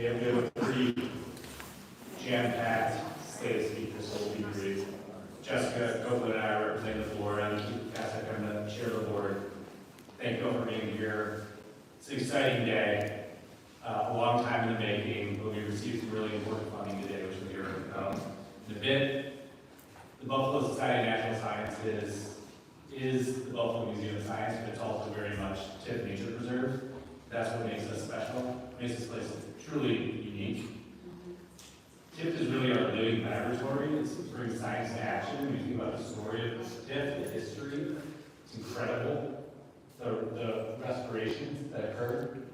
We have a pretty jam-packed slate of speakers, so we'll be great. Jessica Copeland and I represent the board. I'm Keith Kasich, I'm the chair of the board. Thank you all for being here. It's an exciting day. A long time in the making, but we received some really important funding today, which we'll hear in a bit. The Buffalo Society of Natural Sciences is the Buffalo Museum of Science, but it's also very much Tifft Nature Preserve. That's what makes us special. It makes this place truly unique. Tifft is really our living laboratory. It brings science to action. When you think about the story of Tifft, the history, it's incredible. The restorations that occurred,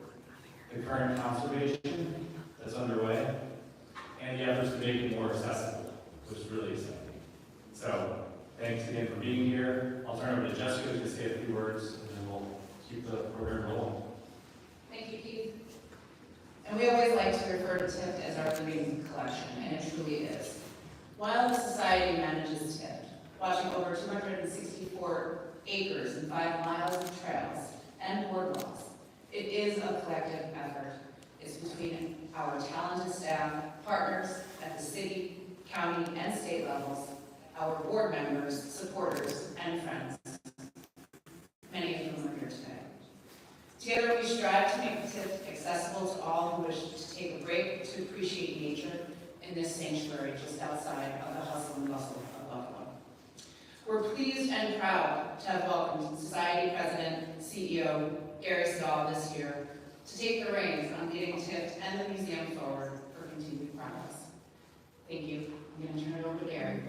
the current conservation that's underway, and the efforts to make it more accessible, which is really exciting. So, thanks again for being here. I'll turn it over to Jessica to say a few words, and then we'll keep the program rolling. Thank you, Keith. And we always like to refer to Tifft as our living collection, and it truly is. While the Society manages Tifft, watching over 264 acres and 5 miles of trails and boardwalks, it is a collective effort. It's between our talented staff, partners at the city, county, and state levels, our board members, supporters, and friends. Many of whom are here today. Together, we strive to make Tifft accessible to all who wish to take a break to appreciate nature in this sanctuary just outside of the hustle and bustle of Buffalo. We're pleased and proud to have welcomed Society President, CEO, Gary Stahl this year to take the reins on leading Tifft and the museum forward for continued progress. Thank you. I'm going to turn it over to Gary.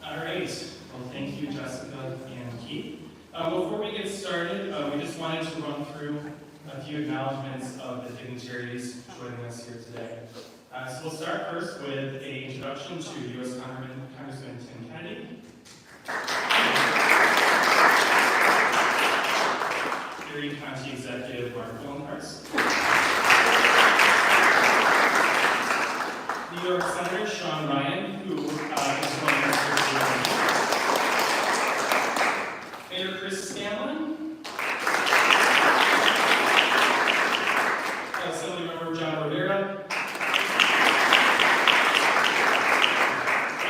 All right. Well, thank you, Jessica and Keith. Before we get started, we just wanted to run through a few acknowledgments of the dignitaries joining us here today. So we'll start first with an introduction to U.S. Congressman Tim Kennedy, Erie County Executive Mark Poloncarz, New York Senator Sean Ryan, who is joining us here today, Mayor Chris Scanlon, Assemblymember John Rivera,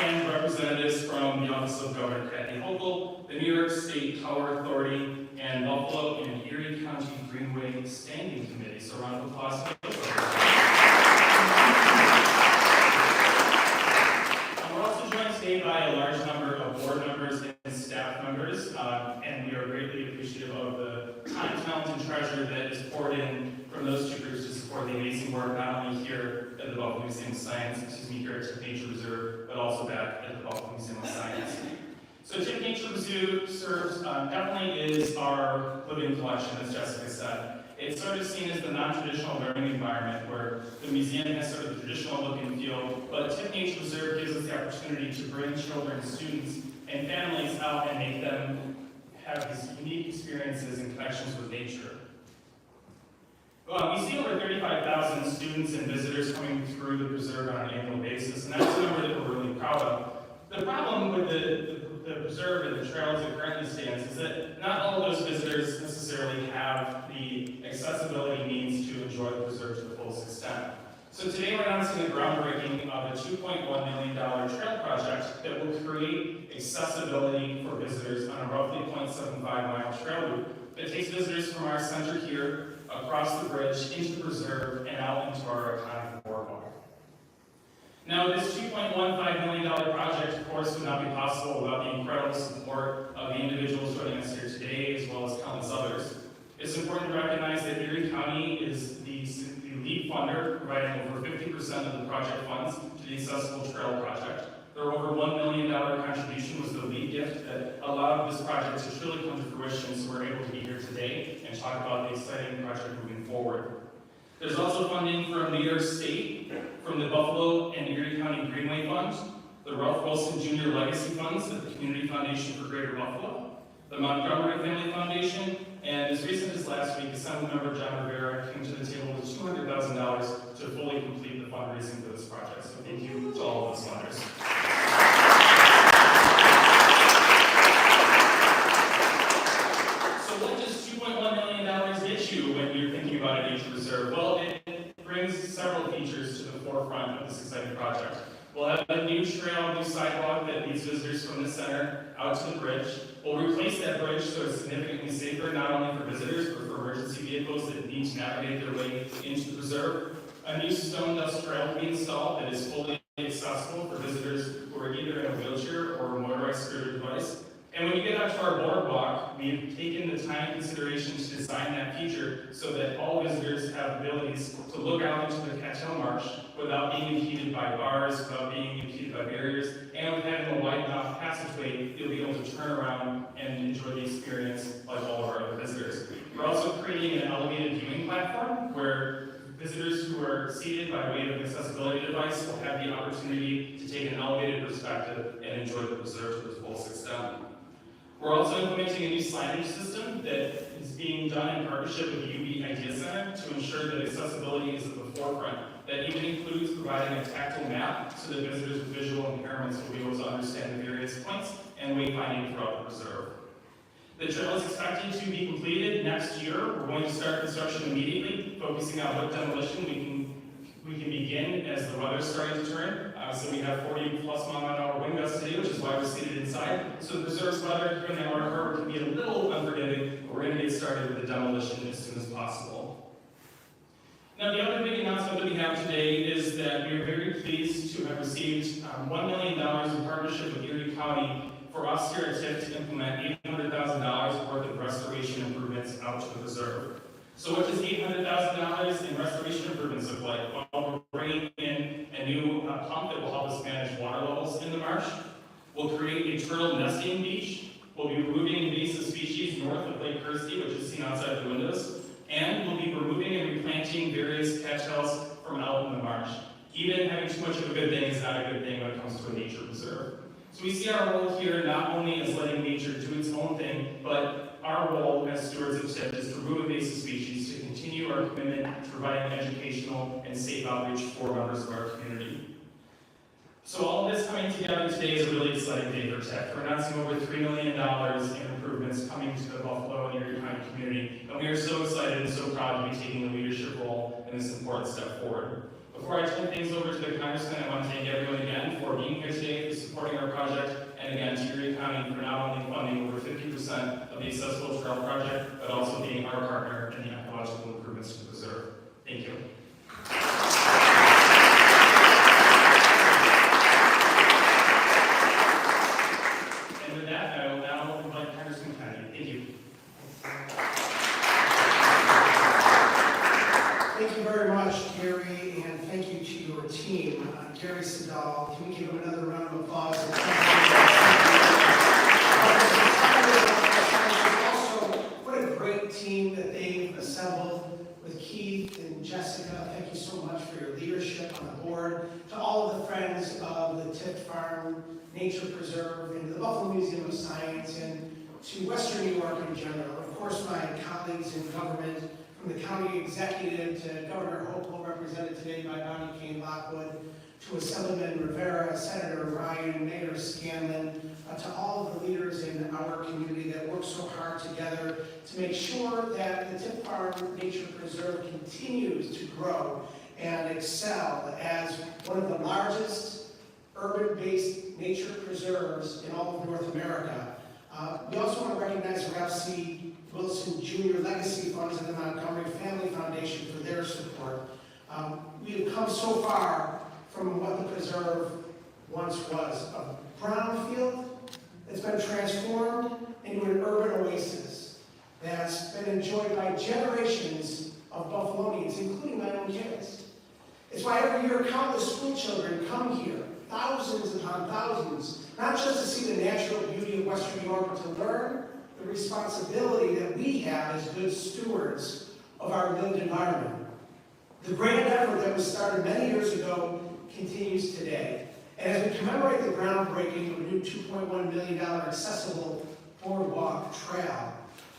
and representatives from the Office of Governor Kathy Hochul, the New York State Power Authority, and Buffalo and Erie County Greenway Standing Committee. So round of applause for those. We're also joined today by a large number of board members and staff members, and we are greatly appreciative of the time, talent, and treasure that is poured in from those two groups to support the amazing work not only here at the Buffalo Museum of Science, here at Tifft Nature Preserve, but also back at the Buffalo Museum of Science. So Tifft Nature Preserve definitely is our living collection, as Jessica said. It's sort of seen as the non-traditional learning environment where the museum has sort of the traditional look and feel, but Tifft Nature Preserve gives us the opportunity to bring children, students, and families out and make them have these unique experiences and connections with nature. We see over 35,000 students and visitors coming through the preserve on an annual basis, and that's a number that we're really proud of. The problem with the preserve and the trails it currently stands is that not all of those visitors necessarily have the accessibility means to enjoy the preserve to the fullest extent. So today we're announcing the groundbreaking of a $2.1 million trail project that will create accessibility for visitors on a roughly 0.75-mile trail route that takes visitors from our center here across the bridge into the preserve and out into our iconic boardwalk. Now, this $2.15 million project, of course, would not be possible without the incredible support of the individuals joining us here today, as well as countless others. It's important to recognize that Erie County is the lead funder, providing over 50% of the project funds to the Accessible Trail Project. Their over $1 million contribution was the lead gift that allowed this project to truly come to fruition, so we're able to be here today and talk about the exciting project moving forward. There's also funding from New York State, from the Buffalo and Erie County Greenway Fund, the Ralph Wilson Jr. Legacy Funds of the Community Foundation for Greater Buffalo, the Montgomery Family Foundation, and as recent as last week, Assemblymember John Rivera came to the table with $200,000 to fully complete the fundraising for this project. So thank you to all of those funders. new trail, new sidewalk that leads visitors from the center out to the bridge. We'll replace that bridge so it's significantly safer, not only for visitors, but for emergency vehicles that need to navigate their way into the preserve. A new stone dust trail will be installed that is fully accessible for visitors who are either in a wheelchair or a motorized scooter device. And when you get out to our boardwalk, we've taken the time and consideration to design that feature so that all visitors have abilities to look out into the cattail marsh without being impeded by bars, without being impeded by barriers, and with having a wide enough passageway, you'll be able to turn around and enjoy the experience like all of our other visitors. We're also creating an elevated viewing platform where visitors who are seated by way of an accessibility device will have the opportunity to take an elevated perspective and enjoy the preserve to its fullest extent. We're also implementing a new signage system that is being done in partnership with the UB Idea Center to ensure that accessibility is at the forefront. That even includes providing a tactile map so that visitors with visual impairments will be able to understand the various points and wayfinding throughout the preserve. The trail is expected to be completed next year. We're going to start construction immediately, focusing on what demolition we can begin as the weather's starting to turn. So we have 40+ mile-an-hour wind gusts today, which is why we're seated inside. So the preserve's weather here in the Outer Harbor can be a little unforgiving, but we're going to get started with the demolition as soon as possible. Now, the other big announcement that we have today is that we are very pleased to have received $1 million in partnership with Erie County for us here at Tifft to implement $800,000 worth of restoration improvements out to the preserve. So what does $800,000 in restoration improvements look like? Well, we're bringing in a new pump that will help us manage water levels in the marsh. We'll create a turtle nesting beach. We'll be removing invasive species north of Lake Kirsty, which is seen outside the windows. And we'll be removing and replanting various cattails from out in the marsh. Even having too much of a good thing is not a good thing when it comes to a nature preserve. So we see our role here not only as letting nature do its own thing, but our role as stewards of Tifft is to remove invasive species, to continue our commitment to providing educational and safe outreach for members of our community. So all of this coming together today is a really exciting day for Tifft. We're announcing over $3 million in improvements coming to the Buffalo and Erie County community, and we are so excited and so proud to be taking a leadership role in this important step forward. Before I turn things over to the Congressman, I want to thank everyone again for being here today, for supporting our project, and again to Erie County for not only funding over 50% of the Accessible Trail Project, but also being our partner in the ecological improvements to the preserve. Thank you. And with that, I will now invite Congressman Kennedy. Thank you. Thank you very much, Gary, and thank you to your team. Gary Sedal, can we give him another round of applause? Also, what a great team that they've assembled with Keith and Jessica. Thank you so much for your leadership on the board. To all of the friends of the Tifft Farm Nature Preserve, and to the Buffalo Museum of Science, and to Western New York in general. Of course, my colleagues in government, from the county executive to Governor Hochul, represented today by Bonnie Kane Lockwood, to Assemblyman Rivera, Senator Ryan, Mayor Scanlon, to all of the leaders in our community that work so hard together to make sure that the Tifft Farm Nature Preserve continues to grow and excel as one of the largest urban-based nature preserves in all of North America. We also want to recognize Ralph C. Wilson Jr. Legacy Funds and the Montgomery Family Foundation for their support. We have come so far from what the preserve once was, a brownfield that's been transformed into an urban oasis that's been enjoyed by generations of Buffalonians, including my own kids. It's why every year countless school children come here, thousands upon thousands, not just to see the natural beauty of Western New York, but to learn the responsibility that we have as good stewards of our lived environment. The grand effort that was started many years ago continues today. And as we commemorate the groundbreaking of a new $2.1 million accessible boardwalk trail,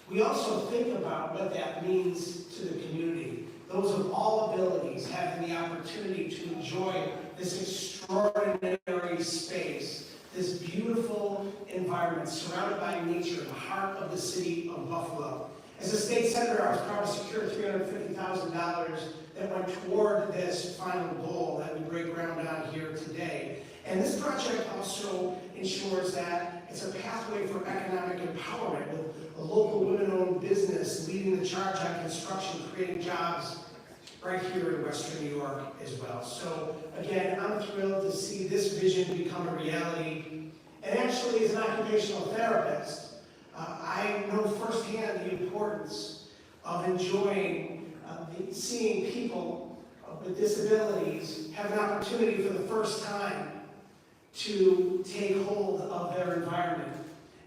we also think about what that means to the community. Those of all abilities having the opportunity to enjoy this extraordinary space, this beautiful environment surrounded by nature in the heart of the city of Buffalo. As a state senator, I was proud to secure $350,000 that went toward this final goal that we break ground on here today. And this project also ensures that it's a pathway for economic empowerment with a local women-owned business leading the charge on construction, creating jobs right here in Western New York as well. So again, I'm thrilled to see this vision become a reality. And actually, as an occupational therapist, I know firsthand the importance of enjoying seeing people with disabilities have an opportunity for the first time to take hold of their environment.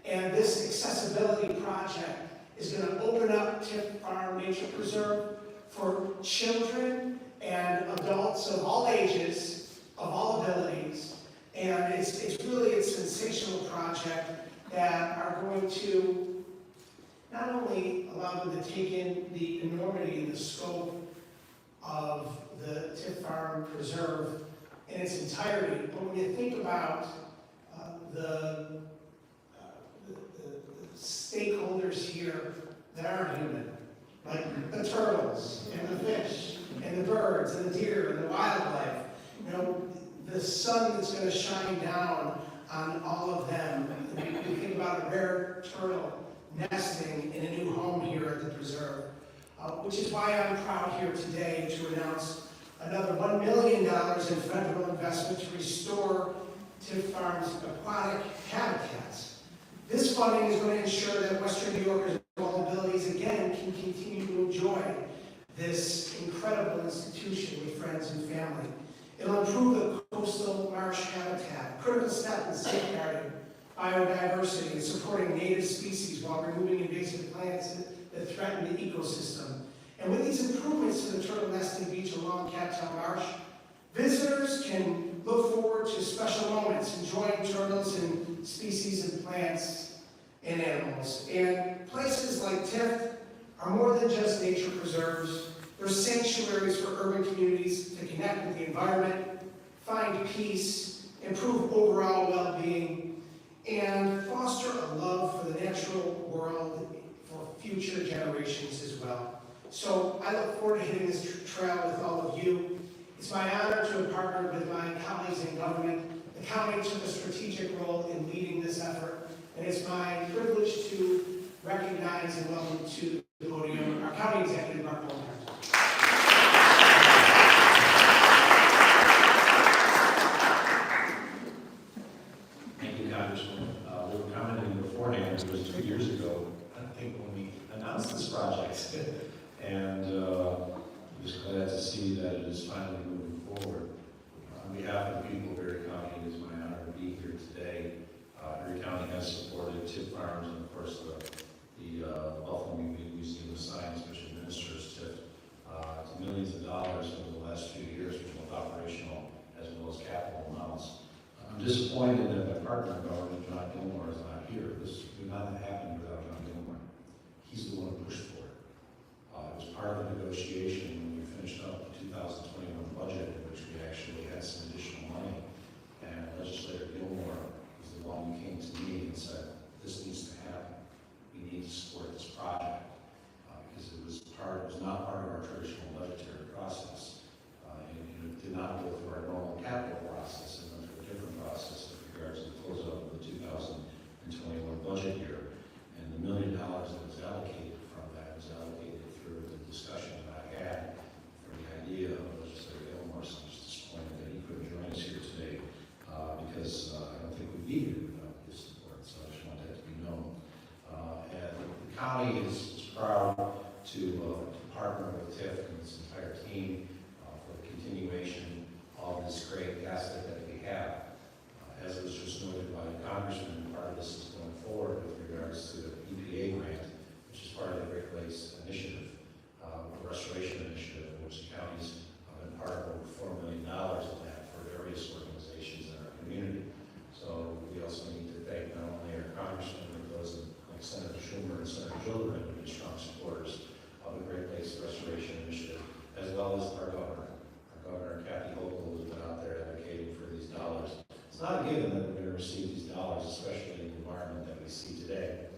And this accessibility project is going to open up Tifft Nature Preserve for children and adults of all ages, of all abilities. And it's really a sensational project that are going to not only allow them to take in the enormity and the scope of the Tifft Preserve in its entirety, but when you think about the stakeholders here that aren't human, like the turtles and the fish and the birds and the deer and the wildlife, the sun that's going to shine down on all of them. You think about a rare turtle nesting in a new home here at the preserve, which is why I'm proud here today to announce another $1 million in federal investment to restore Tifft Farm's aquatic habitats. This funding is going to ensure that Western New Yorkers with all abilities again can continue to enjoy this incredible institution with friends and family. It'll improve the coastal marsh habitat, a critical step in safeguarding biodiversity and supporting native species while removing invasive plants that threaten the ecosystem. And with these improvements to the turtle nesting beach along Cattail Marsh, visitors can look forward to special moments, enjoying turtles and species and plants and animals. And places like Tifft are more than just nature preserves. They're sanctuaries for urban communities to connect with the environment, find peace, improve overall well-being, and foster a love for the natural world for future generations as well. So I look forward to hitting this trail with all of you. It's my honor to have partnered with my colleagues in government. The county took a strategic role in leading this effort, and it's my privilege to recognize and welcome to the podium our County Executive, Mark Poloncarz. Thank you, Congressman. We were commenting beforehand, it was 2 years ago, I think, when we announced this project. And I'm just glad to see that it is finally moving forward. On behalf of the people of Erie County, it is my honor to be here today. Erie County has supported Tifft Farms and, of course, the Buffalo Museum of Science, which administers Tifft, to millions of dollars over the last few years, for both operational as well as capital amounts. I'm disappointed that my partner in government, John Gilmore, is not here. This would not have happened without John Gilmore. He's the one who pushed for it. It was part of the negotiation when we finished up the 2021 budget, in which we actually had some additional money. And Legislator Gilmore was the one who came to me and said, this needs to happen. We need to support this project. Because it was not part of our traditional budgetary process. And it did not go through our normal capital process. It went through a different process with regards to the closeout of the 2021 budget year. And the $1 million that was allocated from that was allocated through the discussion that I had for the idea of Legislator Gilmore. So I'm just disappointed that he couldn't join us here today because I don't think we'd be here without his support. So I just want that to be known. And the county is proud to partner with Tifft and its entire team for the continuation of this great asset that we have. As was just noted by the Congressman, part of this is going forward with regards to the EPA grant, which is part of the Great Lakes Initiative, Restoration Initiative, in which the counties have been part of over $4 million of that for various organizations in our community. So we also need to thank not only our Congressman, but those like Senator Schumer and Senator Gillibrand, who are strong supporters of the Great Lakes Restoration Initiative, as well as our governor. Our governor, Kathy Hochul, has been out there advocating for these dollars. It's not a given that we're going to receive these dollars, especially in the environment that we see today.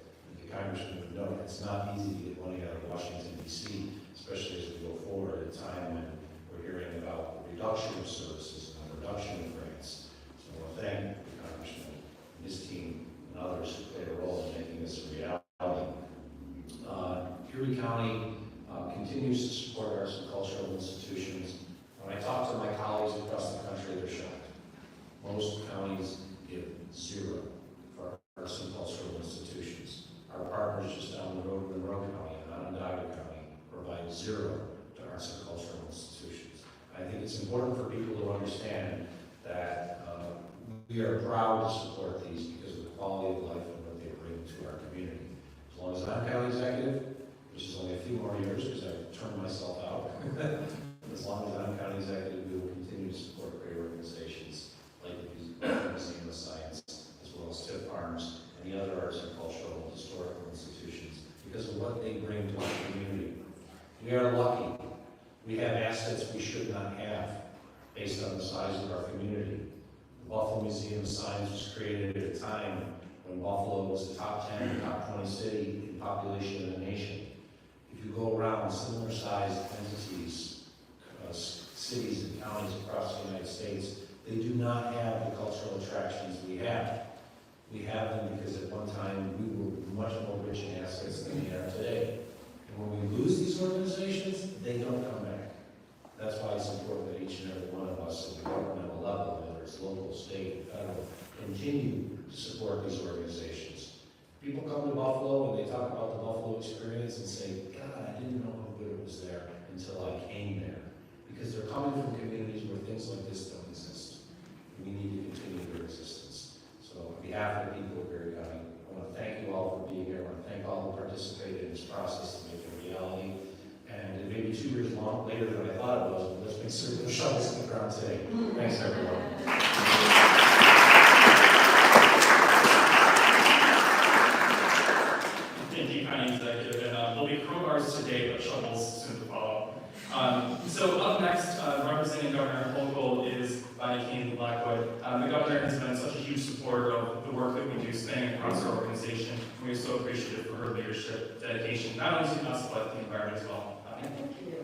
The Congressman would know it's not easy to get money out of Washington, D.C., especially as we go forward at a time when we're hearing about the reduction of services and the reduction of grants. So thank the Congressman, his team, and others who played a role in making this a reality. Erie County continues to support arts and cultural institutions. When I talk to my colleagues across the country, they're shocked. Most counties give zero for arts and cultural institutions. Our partners just down the road in Monroe County and Onondaga County provide zero to arts and cultural institutions. I think it's important for people to understand that we are proud to support these because of the quality of life and what they bring to our community. As long as I'm county executive, which is only a few more years because I've turned myself out, as long as I'm county executive, we will continue to support great organizations like the Museum of Science, as well as Tifft Farms and the other arts and cultural and historical institutions because of what they bring to our community. We are lucky. We have assets we should not have based on the size of our community. The Buffalo Museum of Science was created at a time when Buffalo was the top 10 or top 20 city in population in the nation. If you go around similar sized entities, cities and counties across the United States, they do not have the cultural attractions we have. We have them because at one time we were much more rich in assets than we are today. And when we lose these organizations, they don't come back. That's why it's important that each and every one of us at the governmental level, whether it's local, state, federal, continue to support these organizations. People come to Buffalo and they talk about the Buffalo experience and say, God, I didn't know how good it was there until I came there. Because they're coming from communities where things like this don't exist. And we need to continue their existence. So on behalf of the people of Erie County, I want to thank you all for being here. I want to thank all who participated in this process to make it a reality. And it may be 2 years later than I thought it was, but let's make certain the shovels in the ground today. Thanks, everyone. Thank you, County Executive. And there'll be crowbars today, but shovels soon to follow. So up next, representing Governor Hochul is Bonnie King Blackwood. The governor has been such a huge supporter of the work that we do spanning across our organization. We are so appreciative for her leadership, dedication, not only to us, but the environment as well. Thank you.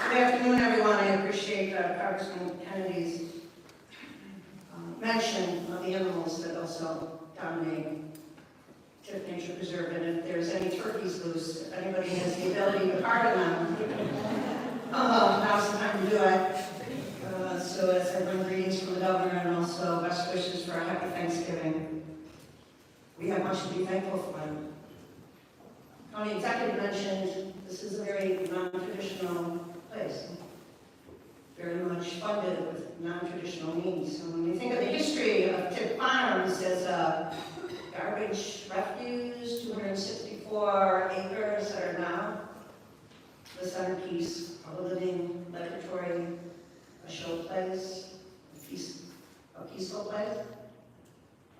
Good afternoon, everyone. I appreciate Congressman Kennedy's mention of the animals that also dominate Tifft Nature Preserve. And if there's any turkeys loose, if anybody has the ability to pardon them, now's the time to do it. So as I bring greetings from the governor and also best wishes for a happy Thanksgiving, we have much to be thankful for. County Executive mentioned this is a very non-traditional place, very much funded with non-traditional needs. And when you think of the history of Tifft Farms as a garbage refuse, 264 acres that are now the centerpiece of a living laboratory, a show place, a peaceful place,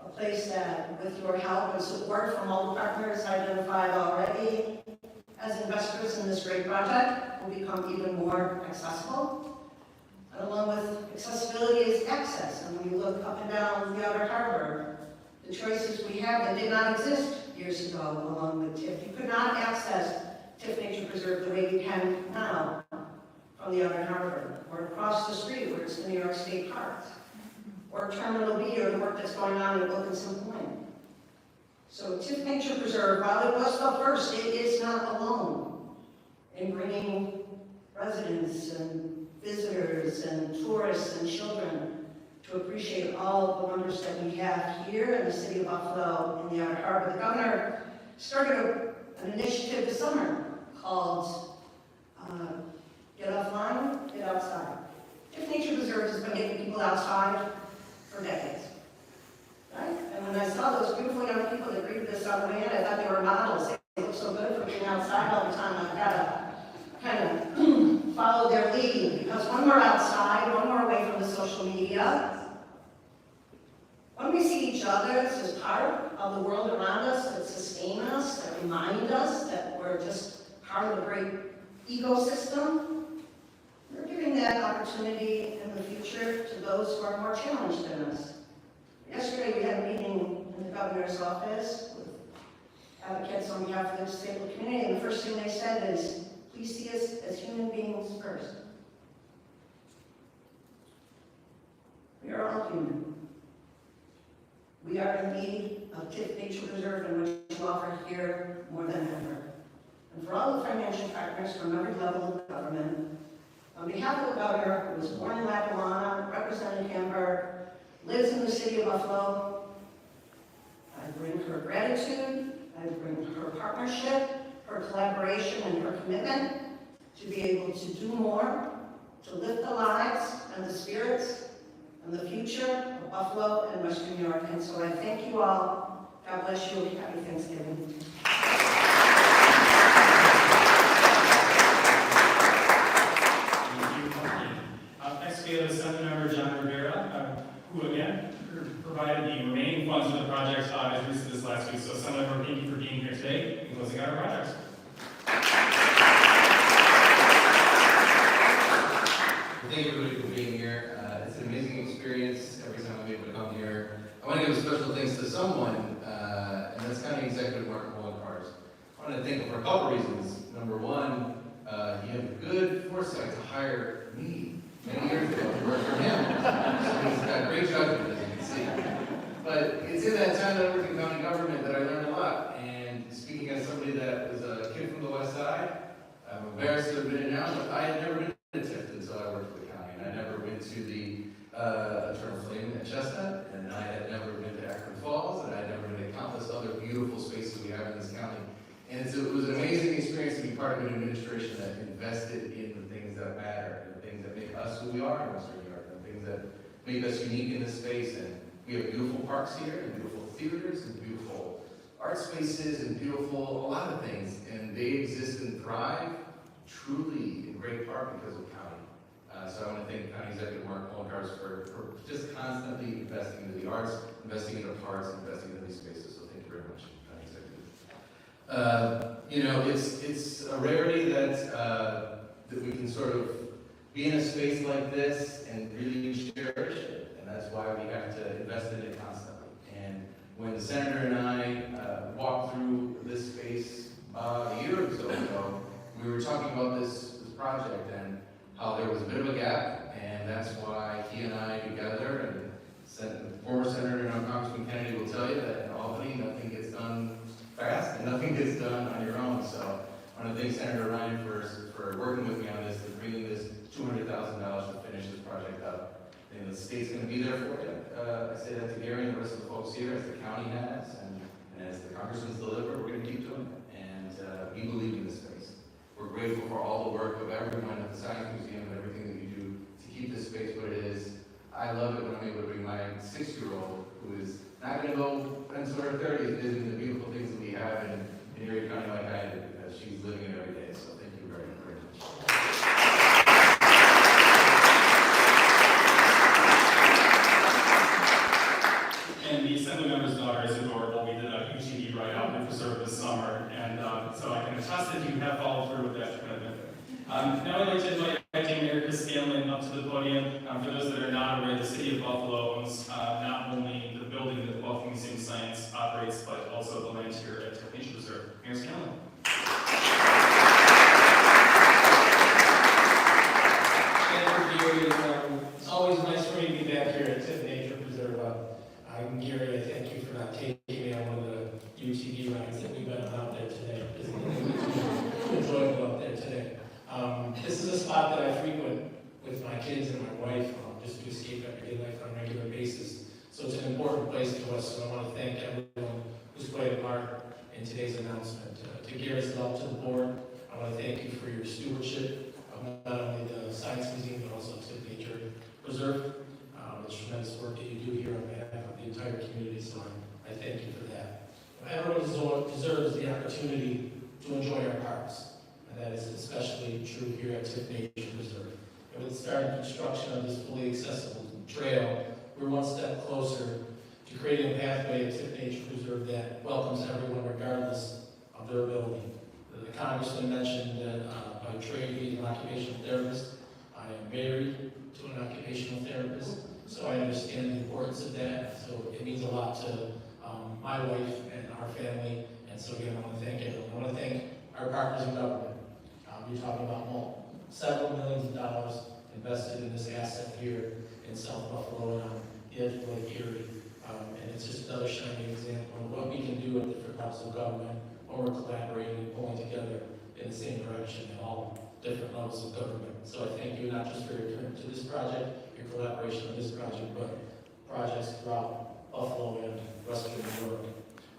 a place that, with your help and support from all the partners identified already as investors in this great project, will become even more accessible. And along with accessibility is access. And when you look up and down the Outer Harbor, the choices we have that did not exist years ago along with Tifft. You could not access Tifft Nature Preserve the way you can now from the Outer Harbor, or across the street where it's the New York State Park, or Terminal B, or the work that's going on at Wilkinson Point. So Tifft Nature Preserve, while it was the first, it is not alone in bringing residents and visitors and tourists and children to appreciate all the wonders that we have here in the city of Buffalo in the Outer Harbor. The governor started an initiative this summer called Get Offline, Get Outside. Tifft Nature Preserve has been getting people outside for decades, right? And when I saw those beautiful young people that greeted us on the way in, I thought they were models. They look so good for being outside all the time. I've got to kind of follow their lead, because when we're outside, when we're away from the social media, when we see each other as part of the world around us that sustain us, that remind us that we're just part of a great ecosystem, we're giving that opportunity in the future to those who are more challenged than us. Yesterday we had a meeting in the governor's office with advocates on behalf of the disabled community, and the first thing they said is, please see us as human beings first. we're all human. We are in need of Tifft Nature Preserve and what you offer here more than ever. And for all the financial partners from every level of government, on behalf of the governor, who was born in Lackawanna, represented Hamburg, lives in the city of Buffalo, I bring her gratitude, I bring her partnership, her collaboration, and her commitment to be able to do more, to lift the lives and the spirits and the future of Buffalo and Western New York. And so I thank you all. God bless you. Happy Thanksgiving. Next, we have Assemblymember John Rivera, who again provided the remaining funds for the project as recently as last week. So, Assemblymember, thank you for being here today and closing out our projects. Thank you everybody for being here. It's an amazing experience every time I'm able to come here. I want to give a special thanks to someone, and that's County Executive Mark Poloncarz. I want to thank him for a couple reasons. Number one, he had the good foresight to hire me many years ago to work for him. So he's got great judgment, as you can see. But it's in that time that I worked in county government that I learned a lot. And speaking as somebody that was a kid from the West Side, I'm embarrassed to admit it now, but I had never been to Tifft until I worked for the county. And I never went to the Eternal Flame at Chestnut, and I had never been to Akron Falls, and I had never been to countless other beautiful spaces we have in this county. And it was an amazing experience to be part of an administration that invested in the things that matter, and the things that make us who we are in Western New York, and the things that make us unique in this space. And we have beautiful parks here, and beautiful theaters, and beautiful art spaces, and beautiful, a lot of things. And they exist and thrive truly in great part because of county. So I want to thank County Executive Mark Poloncarz for just constantly investing into the arts, investing into parks, investing into these spaces. So thank you very much, County Executive. You know, it's a rarity that we can sort of be in a space like this and really cherish it, and that's why we have to invest in it constantly. And when the Senator and I walked through this space a year or so ago, we were talking about this project and how there was a bit of a gap, and that's why he and I together, and former Senator and Congressman Kennedy will tell you that in Albany, nothing gets done fast and nothing gets done on your own. So I want to thank Senator Ryan for working with me on this and bringing this $200,000 to finish this project up. And the state's going to be there for you. I say that to Gary and the rest of the folks here, as the county has, and as the congressman's deliver, we're going to keep doing it. And we believe in this space. We're grateful for all the work of everyone at the Science Museum and everything that you do to keep this space what it is. I love it when I'm able to bring my 6-year-old, who is not going to go until her 30s, visiting the beautiful things that we have in Erie County like I did, because she's living it every day. So thank you very, very much. And the Assemblymember's daughter is adorable. We did a UTV ride out in the preserve this summer, and so I can attest that you have followed through with that commitment. Now I'd like to invite Mayor Chris Scanlon up to the podium. For those that are not aware, the City of Buffalo owns not only the building that the Buffalo Museum of Science operates, but also the land here at Tifft Nature Preserve. Mayor Scanlon. Thank you, Gary. It's always nice for me to be back here at Tifft Nature Preserve. I'm Gary. I thank you for not taking me on one of the UTV rides that we've been on out there today. It's enjoyable out there today. This is a spot that I frequent with my kids and my wife just to escape everyday life on a regular basis. So it's an important place to us, so I want to thank everyone who's played a part in today's announcement. To Gary's level, to the board, I want to thank you for your stewardship of not only the Science Museum, but also Tifft Nature Preserve. The tremendous work that you do here on behalf of the entire community, so I thank you for that. Everyone deserves the opportunity to enjoy our parks, and that is especially true here at Tifft Nature Preserve. And with the starting construction of this fully accessible trail, we're one step closer to creating a pathway at Tifft Nature Preserve that welcomes everyone regardless of their ability. The Congressman mentioned that by trade being an occupational therapist, I am married to an occupational therapist, so I understand the importance of that. So it means a lot to my wife and our family, and so again, I want to thank everyone. I want to thank our partners in government. You're talking about several millions of dollars invested in this asset here in South Buffalo, and the edge of Lake Erie. And it's just another shining example of what we can do at different levels of government when we're collaborating and pulling together in the same direction at all different levels of government. So I thank you not just for your commitment to this project, your collaboration on this project, but projects throughout Buffalo and Western New York.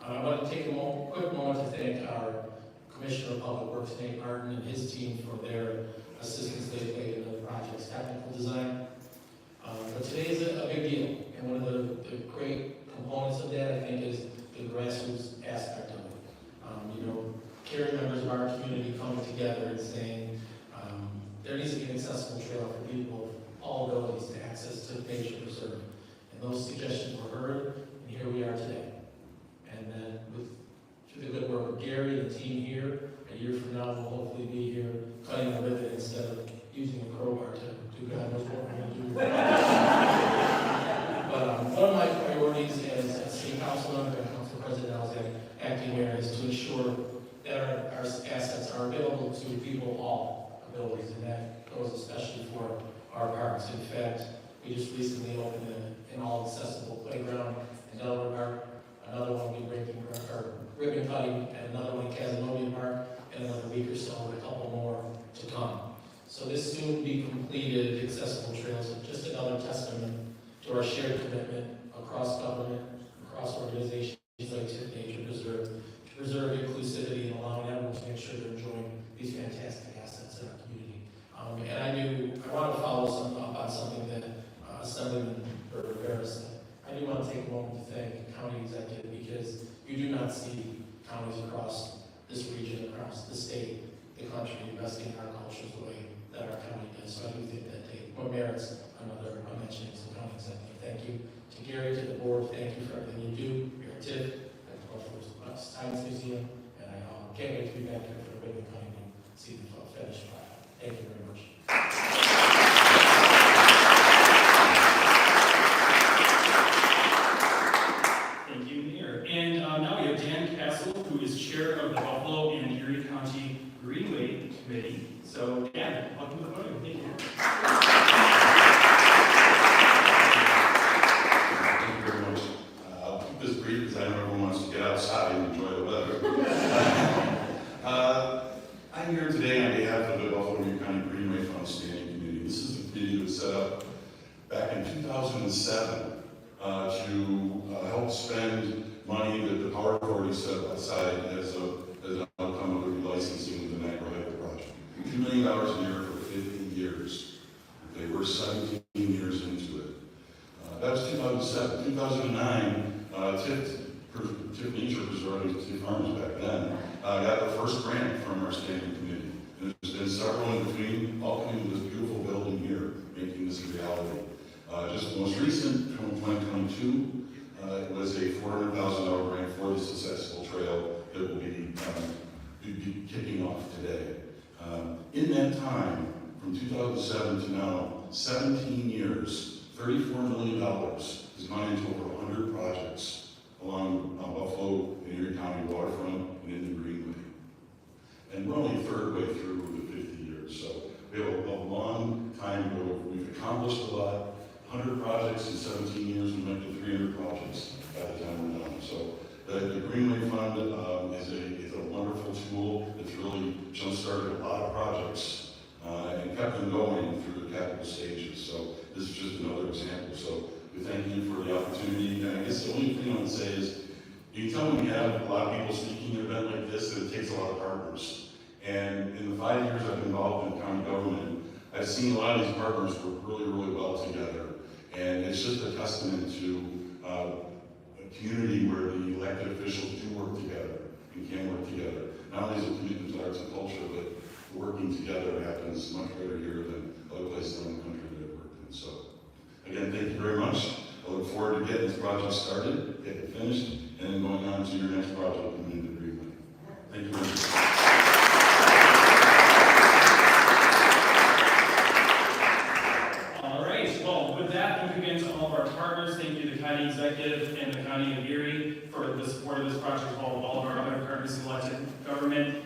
I want to take a quick moment to thank our Commissioner of Public Works, Nate Martin, and his team for their assistance they played in the project's technical design. But today is a big deal, and one of the great components of that, I think, is the grassroots aspect of it. Caring members of our community coming together and saying there needs to be an accessible trail for people of all abilities to access to nature preserve. And those suggestions were heard, and here we are today. And then through the good work of Gary and the team here, a year from now we'll hopefully be here cutting the ribbon instead of using a crowbar to do God knows what we're going to do. But one of my priorities as a city council member and council president, I was acting mayor, is to ensure that our assets are available to people of all abilities, and that goes especially for our parks. In fact, we just recently opened an all-accessible playground in Delaware Park. Another one will be ribbon cutting, and another one in Casanova Park, and another week or so, with a couple more to come. So this soon-to-be completed accessible trails is just another testament to our shared commitment across government, across organizations like Tifft Nature Preserve, to preserve inclusivity and allowing everyone to make sure they're enjoying these fantastic assets in our community. And I want to follow up on something that Assemblyman Rivera said. I do want to take a moment to thank the county executive, because you do not see counties across this region, across the state, the country, investing in our culture the way that our county does. So I do think that merits another mention as the county executive. Thank you to Gary, to the board. Thank you for everything you do. You're a Tifft at the Buffalo Science Museum, and I can't wait to be back here for the ribbon cutting and see the finished product. Thank you very much. Thank you, Mayor. And now we have Dan Castle, who is chair of the Buffalo and Erie County Greenway Committee. So, Dan, welcome to the podium. Thank you. Thank you very much. I'll keep this brief because I know everyone wants to get outside and enjoy the weather. I'm here today on behalf of the Buffalo and Erie County Greenway Fund Standing Committee. This is a committee that was set up back in 2007 to help spend money that the Power Authority set aside as an outcome of the relicensing of the Niagara Highway project. $2 million a year for 50 years. Okay, we're 17 years into it. That was 2007. 2009, Tifft Nature Preserve, Tifft Farmers back then, got the first grant from our standing committee. And there's been several in between, all coming to this beautiful building here, making this a reality. Just the most recent, from 2022, it was a $400,000 grant for this accessible trail that will be kicking off today. In that time, from 2007 to now, 17 years, $34 million has gone into over 100 projects along Buffalo and Erie County waterfront and in the Greenway. And we're only a third way through the 50 years, so we have a long time to go. We've accomplished a lot. 100 projects in 17 years, we went to 300 projects by the time we're done. So the Greenway Fund is a wonderful tool that's really jump-started a lot of projects and kept them going through the capital stages. So this is just another example. So we thank you for the opportunity. And I guess the only thing I would say is, you can tell when you have a lot of people speaking at an event like this that it takes a lot of partners. And in the 5 years I've been involved in county government, I've seen a lot of these partners work really, really well together. And it's just a testament to a community where the elected officials do work together and can work together. Not only is it commitment to arts and culture, but working together happens much better here than other places in the country that I've worked in. So, again, thank you very much. I look forward to getting this project started, getting it finished, and then going on to your next project in the Greenway. Thank you very much. County Executive and the County of Erie for the support of this project, as well as all of our other partners in elected government.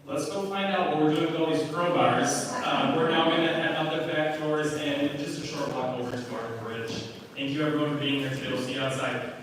Let's go find out what we're doing with all these crowbars. We're now going to head out the back doors and just a short walk over to our bridge. Thank you everyone for being here today. We'll see you outside.